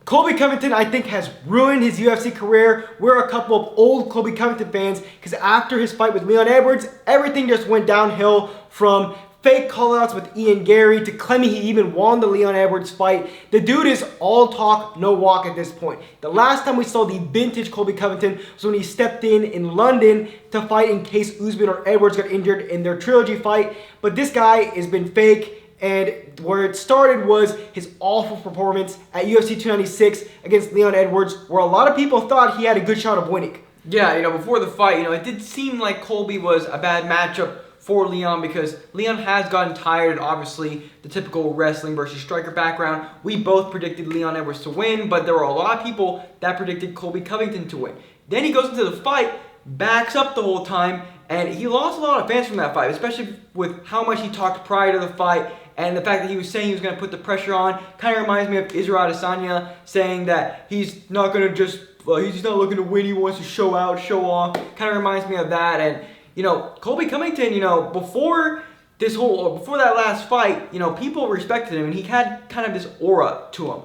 Colby Covington, I think, has ruined his UFC career. We're a couple of old Colby Covington fans because after his fight with Leon Edwards, everything just went downhill from fake callouts with Ian Garry to claiming he even won the Leon Edwards fight. The dude is all talk, no walk at this point. The last time we saw the vintage Colby Covington was when he stepped in London to fight in case Usman or Edwards got injured in their trilogy fight. But this guy has been fake. And where it started was his awful performance at UFC 296 against Leon Edwards, where a lot of people thought he had a good shot of winning. Yeah, before the fight, it did seem like Colby was a bad matchup for Leon because Leon has gotten tired and obviously the typical wrestling versus striker background. We both predicted Leon Edwards to win, but there were a lot of people that predicted Colby Covington to win. Then he goes into the fight, backs up the whole time, and he lost a lot of fans from that fight, especially with how much he talked prior to the fight. And the fact that he was saying he was going to put the pressure on kind of reminds me of Israel Adesanya saying that he's not going to just, he's not looking to win, he wants to show out, show off. Kind of reminds me of that. And, Colby Covington, before that last fight, people respected him and he had kind of this aura to him.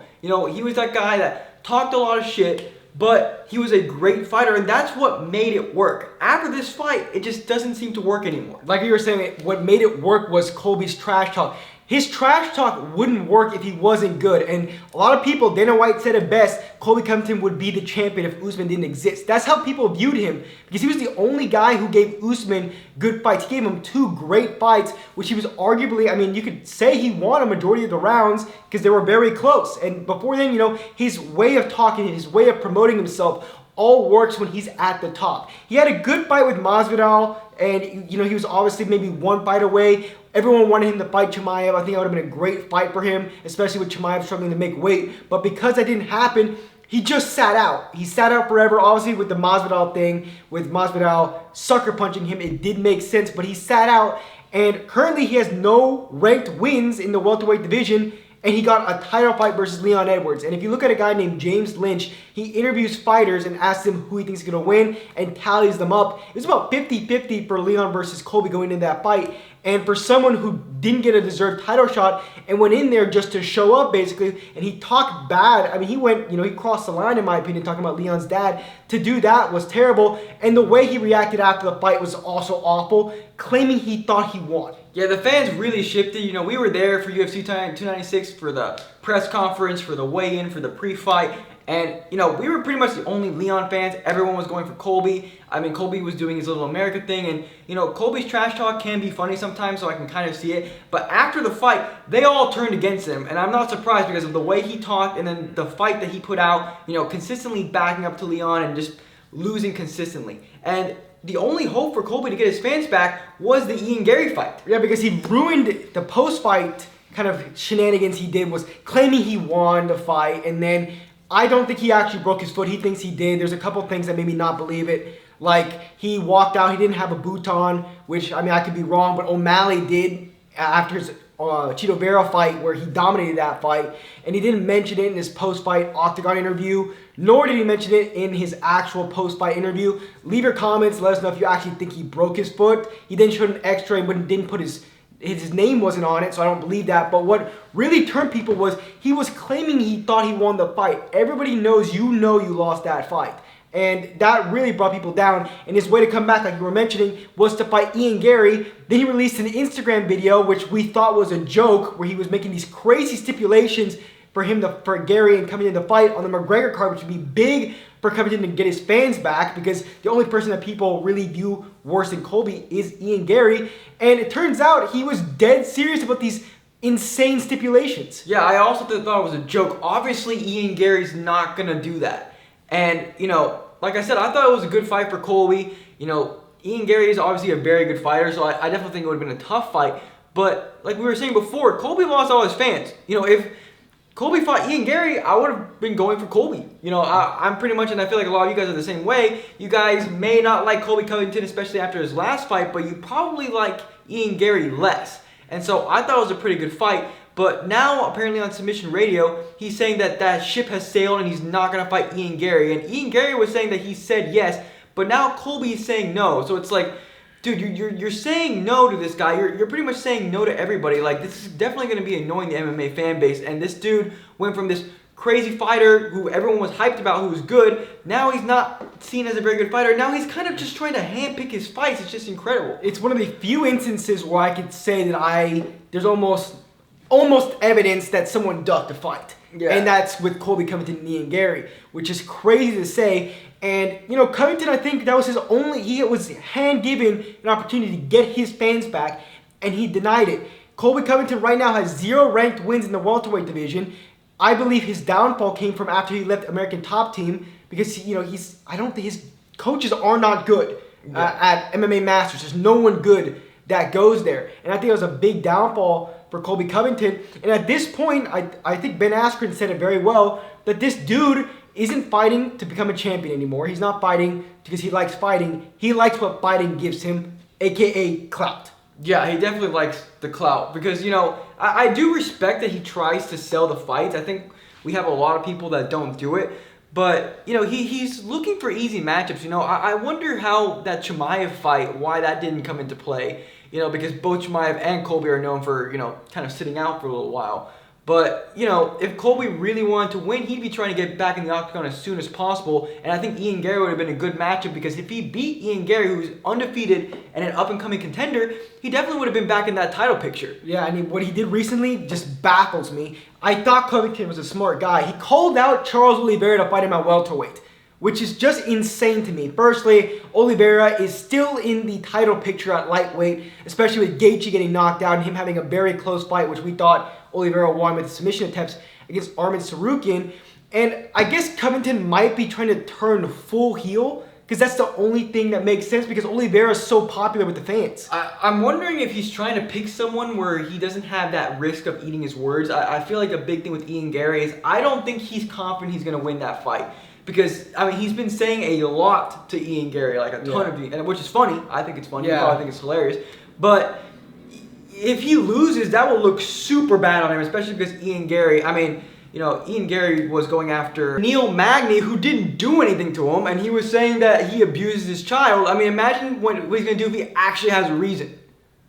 He was that guy that talked a lot of shit, but he was a great fighter, and that's what made it work. After this fight, it just doesn't seem to work anymore. Like you were saying, what made it work was Colby's trash talk. His trash talk wouldn't work if he wasn't good. And a lot of people, Dana White said it best, Colby Covington would be the champion if Usman didn't exist. That's how people viewed him because he was the only guy who gave Usman good fights. He gave him 2 great fights, which he was arguably, you could say he won a majority of the rounds because they were very close. And before then, his way of talking, his way of promoting himself all works when he's at the top. He had a good fight with Masvidal, and he was obviously maybe 1 fight away. Everyone wanted him to fight Chimaev. I think that would have been a great fight for him, especially with Chimaev struggling to make weight. But because that didn't happen, he just sat out. He sat out forever. Obviously, with the Masvidal thing, with Masvidal sucker punching him, it did make sense. But he sat out, and currently he has no ranked wins in the welterweight division. And he got a title fight versus Leon Edwards. And if you look at a guy named James Lynch, he interviews fighters and asks them who he thinks is going to win and tallies them up. It was about 50-50 for Leon versus Colby going into that fight. And for someone who didn't get a deserved title shot and went in there just to show up, basically, and he talked bad. He went, he crossed the line, in my opinion, talking about Leon's dad. To do that was terrible. And the way he reacted after the fight was also awful, claiming he thought he won. Yeah, the fans really shifted. We were there for UFC 296 for the press conference, for the weigh-in, for the pre-fight. And, we were pretty much the only Leon fans. Everyone was going for Colby. Colby was doing his little America thing. And, Colby's trash talk can be funny sometimes, so I can kind of see it. But after the fight, they all turned against him. And I'm not surprised because of the way he talked and then the fight that he put out, consistently backing up to Leon and just losing consistently. And the only hope for Colby to get his fans back was the Ian Garry fight. Yeah, because he ruined the post-fight kind of shenanigans he did, was claiming he won the fight, and then I don't think he actually broke his foot. He thinks he did. There's a couple things that made me not believe it. Like, he walked out, he didn't have a boot on, which, I could be wrong, but O'Malley did after his Chito Vera fight where he dominated that fight, and he didn't mention it in his post-fight Octagon interview, nor did he mention it in his actual post-fight interview. Leave your comments, let us know if you actually think he broke his foot. He then showed an x-ray but didn't put his name wasn't on it, so I don't believe that. But what really turned people was he was claiming he thought he won the fight. Everybody knows you lost that fight. And that really brought people down. And his way to come back, like you were mentioning, was to fight Ian Garry. Then he released an Instagram video, which we thought was a joke, where he was making these crazy stipulations for Garry and coming in the fight on the McGregor card, which would be big for Covington to get his fans back because the only person that people really view worse than Colby is Ian Garry. And it turns out he was dead serious about these insane stipulations. Yeah, I also thought it was a joke. Obviously, Ian Garry's not going to do that. And, like I said, I thought it was a good fight for Colby. Ian Garry is obviously a very good fighter, so I definitely think it would have been a tough fight. But like we were saying before, Colby lost all his fans. If Colby fought Ian Garry, I would have been going for Colby. I'm pretty much, and I feel like a lot of you guys are the same way. You guys may not like Colby Covington, especially after his last fight, but you probably like Ian Garry less. And so I thought it was a pretty good fight. But now, apparently on Submission Radio, he's saying that that ship has sailed and he's not going to fight Ian Garry. And Ian Garry was saying that he said yes, but now Colby is saying no. So it's like, dude, you're saying no to this guy. You're pretty much saying no to everybody. Like, this is definitely going to be annoying the MMA fan base. And this dude went from this crazy fighter who everyone was hyped about, who was good. Now he's not seen as a very good fighter. Now he's kind of just trying to handpick his fights. It's just incredible. It's one of the few instances where I could say that there's almost evidence that someone ducked a fight. Yeah. And that's with Colby Covington and Ian Garry, which is crazy to say. And, Covington, I think that was he was hand-given an opportunity to get his fans back, and he denied it. Colby Covington right now has 0 ranked wins in the welterweight division. I believe his downfall came from after he left American Top Team because, I don't think his coaches are not good at MMA Masters. There's no one good that goes there. And I think it was a big downfall for Colby Covington. And at this point, I think Ben Askren said it very well, that this dude isn't fighting to become a champion anymore. He's not fighting because he likes fighting. He likes what fighting gives him, a.k.a. clout. Yeah, he definitely likes the clout because, I do respect that he tries to sell the fights. I think we have a lot of people that don't do it. But, he's looking for easy matchups. I wonder how that Chimaev fight, why that didn't come into play. Because both Chimaev and Colby are known for, kind of sitting out for a little while. But, if Colby really wanted to win, he'd be trying to get back in the octagon as soon as possible. And I think Ian Garry would have been a good matchup because if he beat Ian Garry, who's undefeated and an up-and-coming contender, he definitely would have been back in that title picture. Yeah, what he did recently just baffles me. I thought Covington was a smart guy. He called out Charles Oliveira to fight him at welterweight, which is just insane to me. Firstly, Oliveira is still in the title picture at lightweight, especially with Gaethje getting knocked out and him having a very close fight, which we thought Oliveira won with submission attempts against Arman Tsarukyan. And I guess Covington might be trying to turn full heel because that's the only thing that makes sense because Oliveira is so popular with the fans. I'm wondering if he's trying to pick someone where he doesn't have that risk of eating his words. I feel like a big thing with Ian Garry is I don't think he's confident he's going to win that fight. Because, he's been saying a lot to Ian Garry, like a ton of, which is funny. I think it's funny. Yeah. I think it's hilarious. But if he loses, that will look super bad on him, especially because Ian Garry, Ian Garry was going after Neil Magny, who didn't do anything to him, and he was saying that he abuses his child. Imagine what he's going to do if he actually has a reason.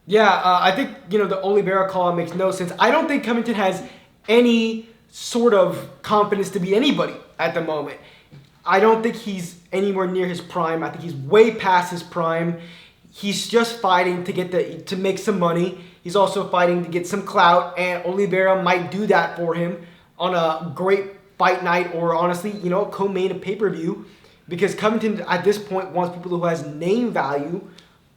Yeah, I think, the Oliveira call makes no sense. I don't think Covington has any sort of confidence to beat anybody at the moment. I don't think he's anywhere near his prime. I think he's way past his prime. He's just fighting to make some money. He's also fighting to get some clout, and Oliveira might do that for him on a great fight night or honestly, co-main a pay-per-view because Covington at this point wants people who has name value.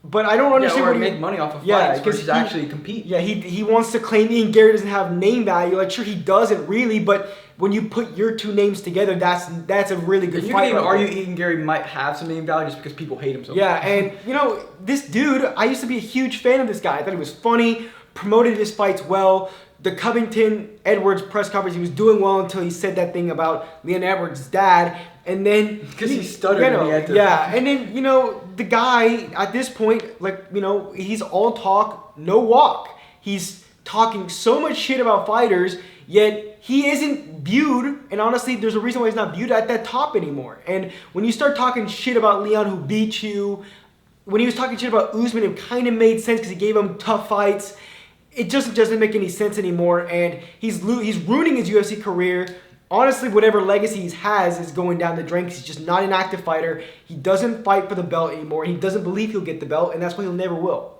But I don't understand or make money off of fights versus actually compete. Yeah, he wants to claim Ian Garry doesn't have name value. Like, sure, he doesn't really, but when you put your two names together, that's a really good fight. You can even argue Ian Garry might have some name value just because people hate him so much. Yeah, and, this dude, I used to be a huge fan of this guy. I thought he was funny, promoted his fights well. The Covington-Edwards press conference, he was doing well until he said that thing about Leon Edwards' dad. And then... Because he stuttered and he had to... Yeah, and then, the guy, at this point, he's all talk, no walk. He's talking so much shit about fighters, yet he isn't viewed, and honestly, there's a reason why he's not viewed at that top anymore. And when you start talking shit about Leon who beat you, when he was talking shit about Usman, it kind of made sense because he gave him tough fights. It just doesn't make any sense anymore, and he's ruining his UFC career. Honestly, whatever legacy he has is going down the drain because he's just not an active fighter. He doesn't fight for the belt anymore. He doesn't believe he'll get the belt, and that's why he'll never will.